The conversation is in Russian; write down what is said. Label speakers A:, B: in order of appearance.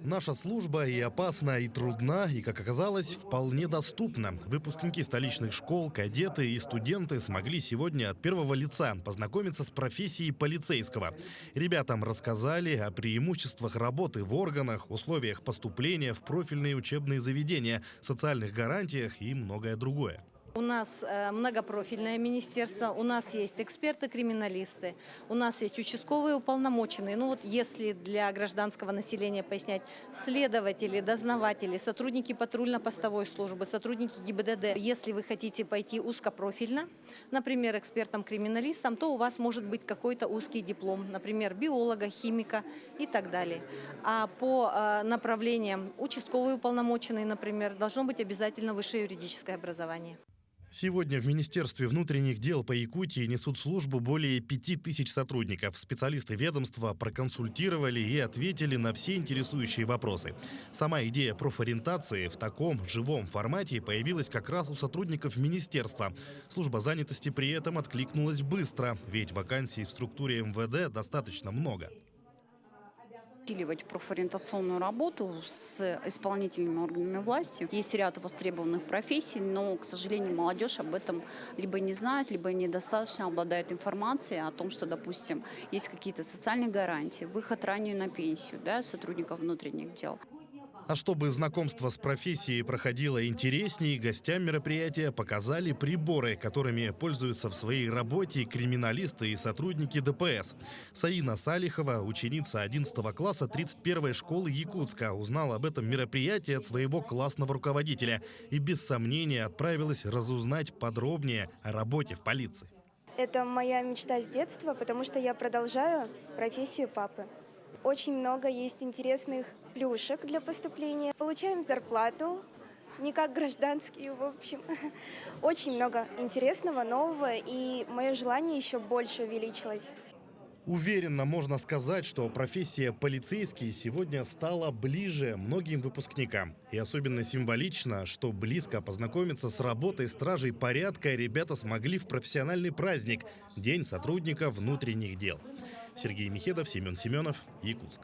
A: Наша служба и опасна, и трудна, и, как оказалось, вполне доступна. Выпускники столичных школ, кадеты и студенты смогли сегодня от первого лица познакомиться с профессией полицейского. Ребятам рассказали о преимуществах работы в органах, условиях поступления в профильные учебные заведения, социальных гарантиях и многое другое.
B: У нас многопрофильное министерство, у нас есть эксперты-криминалисты, у нас есть участковые уполномоченные. Ну вот если для гражданского населения пояснять, следователи, дознаватели, сотрудники патрульно-постовой службы, сотрудники ГИБДД. Если вы хотите пойти узкопрофильно, например, экспертом-криминалистом, то у вас может быть какой-то узкий диплом, например, биолога, химика и так далее. А по направлениям участковые уполномоченные, например, должно быть обязательно высшее юридическое образование.
A: Сегодня в Министерстве внутренних дел по Якутии несут службу более 5000 сотрудников. Специалисты ведомства проконсультировали и ответили на все интересующие вопросы. Сама идея профориентации в таком живом формате появилась как раз у сотрудников министерства. Служба занятости при этом откликнулась быстро, ведь вакансий в структуре МВД достаточно много.
C: Усиливать профориентационную работу с исполнительными органами власти. Есть ряд востребованных профессий, но, к сожалению, молодежь об этом либо не знает, либо недостаточно обладает информацией о том, что, допустим, есть какие-то социальные гарантии, выход ранее на пенсию, сотрудников внутренних дел.
A: А чтобы знакомство с профессией проходило интереснее, гостям мероприятия показали приборы, которыми пользуются в своей работе криминалисты и сотрудники ДПС. Саина Салихова, ученица 11 класса 31-й школы Якутска, узнала об этом мероприятии от своего классного руководителя и без сомнения отправилась разузнать подробнее о работе в полиции.
D: Это моя мечта с детства, потому что я продолжаю профессию папы. Очень много есть интересных плюшек для поступления. Получаем зарплату, не как гражданские, в общем. Очень много интересного, нового, и мое желание еще больше увеличилось.
A: Уверенно можно сказать, что профессия полицейский сегодня стала ближе многим выпускникам. И особенно символично, что близко познакомиться с работой стражей порядка ребята смогли в профессиональный праздник – День сотрудника внутренних дел. Сергей Михедов, Семен Семенов, Якутск.